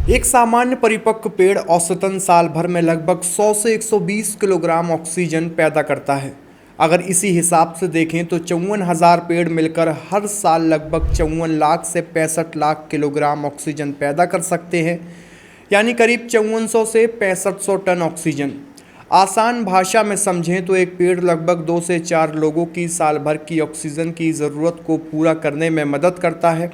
एक सामान्य परिपक्व पेड़ औसतन साल भर में लगभग 100 से 120 किलोग्राम ऑक्सीजन पैदा करता है। अगर इसी हिसाब से देखें तो 54,000 पेड़ मिलकर हर साल लगभग 54 लाख से 65 लाख किलोग्राम ऑक्सीजन पैदा कर सकते हैं, यानी करीब 5400 से 6500 टन ऑक्सीजन। आसान भाषा में समझें तो एक पेड़ लगभग 2 से 4 लोगों की साल भर की ऑक्सीजन की ज़रूरत को पूरा करने में मदद करता है।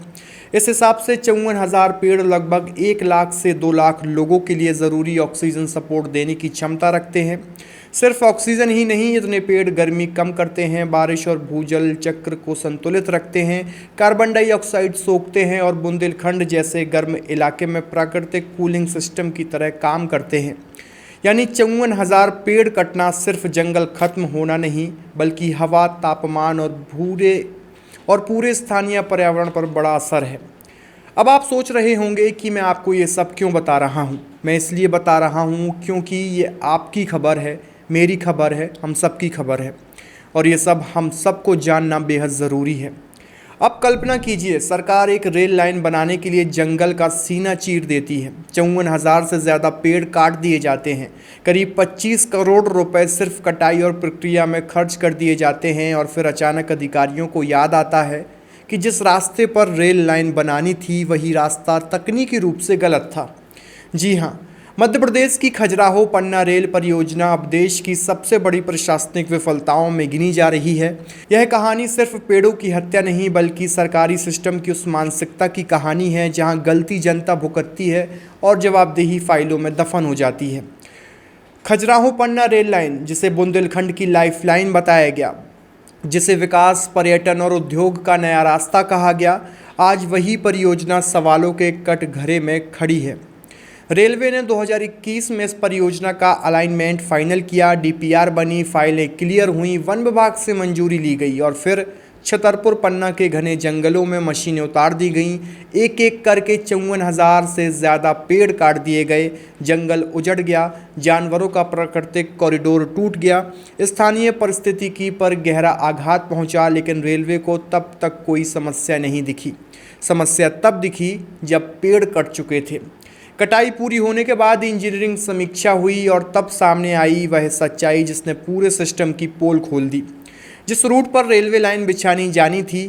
इस हिसाब से 54,000 पेड़ लगभग 1 लाख से 2 लाख लोगों के लिए ज़रूरी ऑक्सीजन सपोर्ट देने की क्षमता रखते हैं। सिर्फ ऑक्सीजन ही नहीं, इतने पेड़ गर्मी कम करते हैं, बारिश और भूजल चक्र को संतुलित रखते हैं, कार्बन डाइऑक्साइड सोखते हैं और बुंदेलखंड जैसे गर्म इलाके में प्राकृतिक कूलिंग सिस्टम की तरह काम करते हैं। यानी 54,000 पेड़ कटना सिर्फ जंगल खत्म होना नहीं, बल्कि हवा, तापमान और पूरे स्थानीय पर्यावरण पर बड़ा असर है। अब आप सोच रहे होंगे कि मैं आपको ये सब क्यों बता रहा हूँ। मैं इसलिए बता रहा हूँ क्योंकि ये आपकी खबर है, मेरी खबर है, हम सबकी खबर है, और ये सब हम सबको जानना बेहद ज़रूरी है। अब कल्पना कीजिए, सरकार एक रेल लाइन बनाने के लिए जंगल का सीना चीर देती है। 54,000 से ज़्यादा पेड़ काट दिए जाते हैं, करीब 25 करोड़ रुपए सिर्फ कटाई और प्रक्रिया में खर्च कर दिए जाते हैं, और फिर अचानक अधिकारियों को याद आता है कि जिस रास्ते पर रेल लाइन बनानी थी वही रास्ता तकनीकी रूप से गलत था। जी हाँ, मध्य प्रदेश की खजुराहो पन्ना रेल परियोजना अब देश की सबसे बड़ी प्रशासनिक विफलताओं में गिनी जा रही है। यह कहानी सिर्फ पेड़ों की हत्या नहीं, बल्कि सरकारी सिस्टम की उस मानसिकता की कहानी है जहां गलती जनता भुगतती है और जवाबदेही फाइलों में दफन हो जाती है। खजुराहो पन्ना रेल लाइन, जिसे बुंदेलखंड की लाइफलाइन बताया गया, जिसे विकास, पर्यटन और उद्योग का नया रास्ता कहा गया, आज वही परियोजना सवालों के कटघरे में खड़ी है। रेलवे ने 2021 में इस परियोजना का अलाइनमेंट फाइनल किया, डीपीआर बनी, फाइलें क्लियर हुई, वन विभाग से मंजूरी ली गई और फिर छतरपुर पन्ना के घने जंगलों में मशीनें उतार दी गईं। एक एक करके 54,000 से ज़्यादा पेड़ काट दिए गए, जंगल उजड़ गया, जानवरों का प्राकृतिक कॉरिडोर टूट गया, स्थानीय पारिस्थितिकी पर गहरा आघात पहुंचा। लेकिन रेलवे को तब तक कोई समस्या नहीं दिखी। समस्या तब दिखी जब पेड़ कट चुके थे। कटाई पूरी होने के बाद इंजीनियरिंग समीक्षा हुई और तब सामने आई वह सच्चाई जिसने पूरे सिस्टम की पोल खोल दी। जिस रूट पर रेलवे लाइन बिछानी जानी थी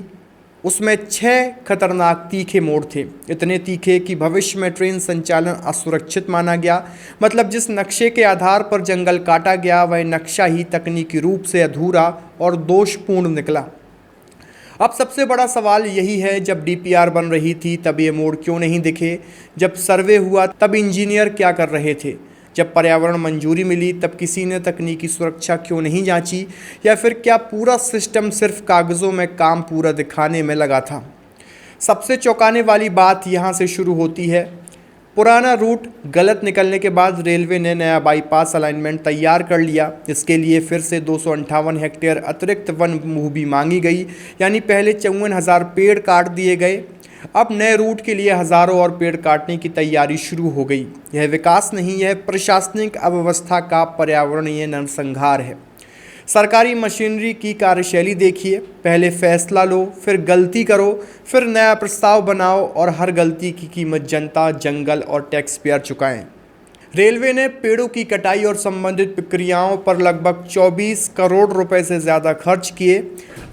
उसमें 6 खतरनाक तीखे मोड़ थे, इतने तीखे कि भविष्य में ट्रेन संचालन असुरक्षित माना गया। मतलब जिस नक्शे के आधार पर जंगल काटा गया वह नक्शा ही तकनीकी रूप से अधूरा और दोषपूर्ण निकला। अब सबसे बड़ा सवाल यही है, जब डीपीआर बन रही थी तब ये मोड़ क्यों नहीं दिखे? जब सर्वे हुआ तब इंजीनियर क्या कर रहे थे? जब पर्यावरण मंजूरी मिली तब किसी ने तकनीकी सुरक्षा क्यों नहीं जांची? या फिर क्या पूरा सिस्टम सिर्फ कागज़ों में काम पूरा दिखाने में लगा था? सबसे चौंकाने वाली बात यहाँ से शुरू होती है। पुराना रूट गलत निकलने के बाद रेलवे ने नया बाईपास अलाइनमेंट तैयार कर लिया। इसके लिए फिर से 258 हेक्टेयर अतिरिक्त वन भूमि मांगी गई, यानी पहले 54,000 पेड़ काट दिए गए। अब नए रूट के लिए हज़ारों और पेड़ काटने की तैयारी शुरू हो गई। यह विकास नहीं, यह प्रशासनिक अव्यवस्था का पर्यावरणीय नरसंहार है। सरकारी मशीनरी की कार्यशैली देखिए, पहले फैसला लो, फिर गलती करो, फिर नया प्रस्ताव बनाओ और हर गलती की कीमत जनता, जंगल और टैक्स पेयर चुकाएं। रेलवे ने पेड़ों की कटाई और संबंधित प्रक्रियाओं पर लगभग 24 करोड़ रुपए से ज़्यादा खर्च किए।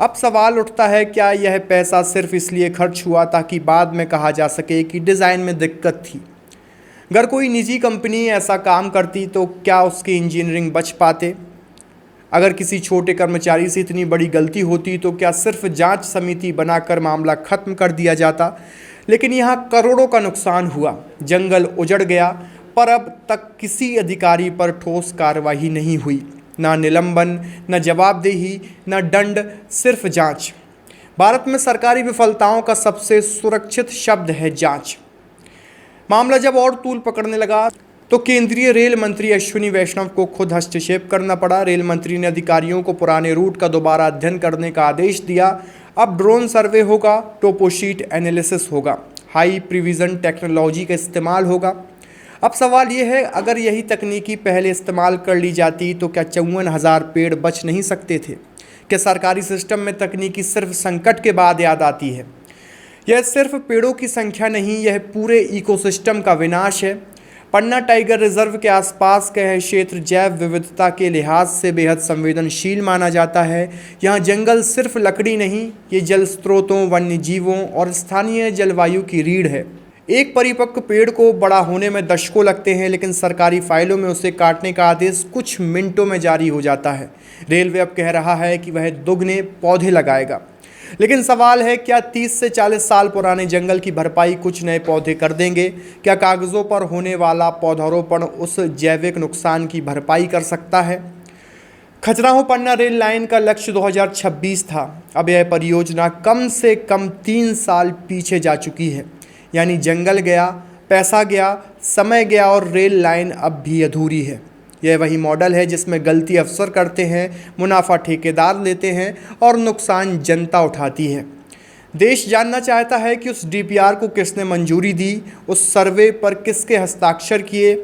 अब सवाल उठता है, क्या यह पैसा सिर्फ इसलिए खर्च हुआ ताकि बाद में कहा जा सके कि डिज़ाइन में दिक्कत थी? अगर कोई निजी कंपनी ऐसा काम करती तो क्या उसके इंजीनियरिंग बच पाते? अगर किसी छोटे कर्मचारी से इतनी बड़ी गलती होती तो क्या सिर्फ जांच समिति बनाकर मामला खत्म कर दिया जाता? लेकिन यहाँ करोड़ों का नुकसान हुआ, जंगल उजड़ गया, पर अब तक किसी अधिकारी पर ठोस कार्रवाई नहीं हुई। ना निलंबन, न जवाबदेही, न दंड, सिर्फ जांच। भारत में सरकारी विफलताओं का सबसे सुरक्षित शब्द है जांच। मामला जब और तूल पकड़ने लगा तो केंद्रीय रेल मंत्री अश्विनी वैष्णव को खुद हस्तक्षेप करना पड़ा। रेल मंत्री ने अधिकारियों को पुराने रूट का दोबारा अध्ययन करने का आदेश दिया। अब ड्रोन सर्वे होगा, टोपोशीट एनालिसिस होगा, हाई प्रिविजन टेक्नोलॉजी का इस्तेमाल होगा। अब सवाल ये है, अगर यही तकनीकी पहले इस्तेमाल कर ली जाती तो क्या 54,000 पेड़ बच नहीं सकते थे? क्या सरकारी सिस्टम में तकनीकी सिर्फ संकट के बाद याद आती है? यह सिर्फ पेड़ों की संख्या नहीं, यह पूरे इकोसिस्टम का विनाश है। पन्ना टाइगर रिजर्व के आसपास का यह क्षेत्र जैव विविधता के लिहाज से बेहद संवेदनशील माना जाता है। यहाँ जंगल सिर्फ लकड़ी नहीं, ये जल स्रोतों, वन्य जीवों और स्थानीय जलवायु की रीढ़ है। एक परिपक्व पेड़ को बड़ा होने में दशकों लगते हैं, लेकिन सरकारी फाइलों में उसे काटने का आदेश कुछ मिनटों में जारी हो जाता है। रेलवे अब कह रहा है कि वह दुगने पौधे लगाएगा, लेकिन सवाल है, क्या 30 से 40 साल पुराने जंगल की भरपाई कुछ नए पौधे कर देंगे? क्या कागज़ों पर होने वाला पौधारोपण उस जैविक नुकसान की भरपाई कर सकता है? खजुराहो पन्ना रेल लाइन का लक्ष्य 2026 था। अब यह परियोजना कम से कम 3 साल पीछे जा चुकी है। यानी जंगल गया, पैसा गया, समय गया और रेल लाइन अब भी अधूरी है। यह वही मॉडल है जिसमें गलती अफसर करते हैं, मुनाफा ठेकेदार लेते हैं और नुकसान जनता उठाती है। देश जानना चाहता है कि उस डीपीआर को किसने मंजूरी दी, उस सर्वे पर किसके हस्ताक्षर किए,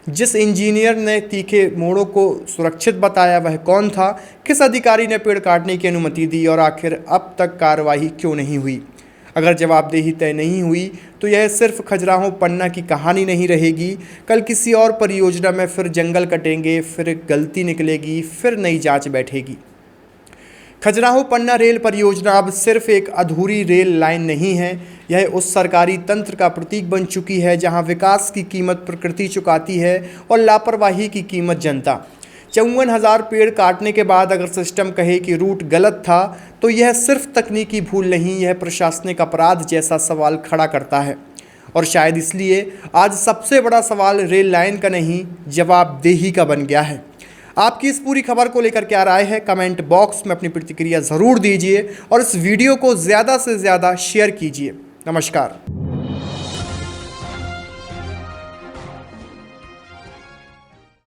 जिस इंजीनियर ने तीखे मोड़ों को सुरक्षित बताया वह कौन था, किस अधिकारी ने पेड़ काटने की अनुमति दी और आखिर अब तक कार्रवाई क्यों नहीं हुई। अगर जवाबदेही तय नहीं हुई तो यह सिर्फ खजुराहो पन्ना की कहानी नहीं रहेगी। कल किसी और परियोजना में फिर जंगल कटेंगे, फिर गलती निकलेगी, फिर नई जांच बैठेगी। खजुराहो पन्ना रेल परियोजना अब सिर्फ एक अधूरी रेल लाइन नहीं है, यह उस सरकारी तंत्र का प्रतीक बन चुकी है जहां विकास की कीमत प्रकृति चुकाती है और लापरवाही की कीमत जनता। 54,000 पेड़ काटने के बाद अगर सिस्टम कहे कि रूट गलत था तो यह सिर्फ तकनीकी भूल नहीं, यह प्रशासनिक अपराध जैसा सवाल खड़ा करता है। और शायद इसलिए आज सबसे बड़ा सवाल रेल लाइन का नहीं, जवाबदेही का बन गया है। आपकी इस पूरी खबर को लेकर क्या राय है, कमेंट बॉक्स में अपनी प्रतिक्रिया ज़रूर दीजिए और इस वीडियो को ज़्यादा से ज़्यादा शेयर कीजिए। नमस्कार।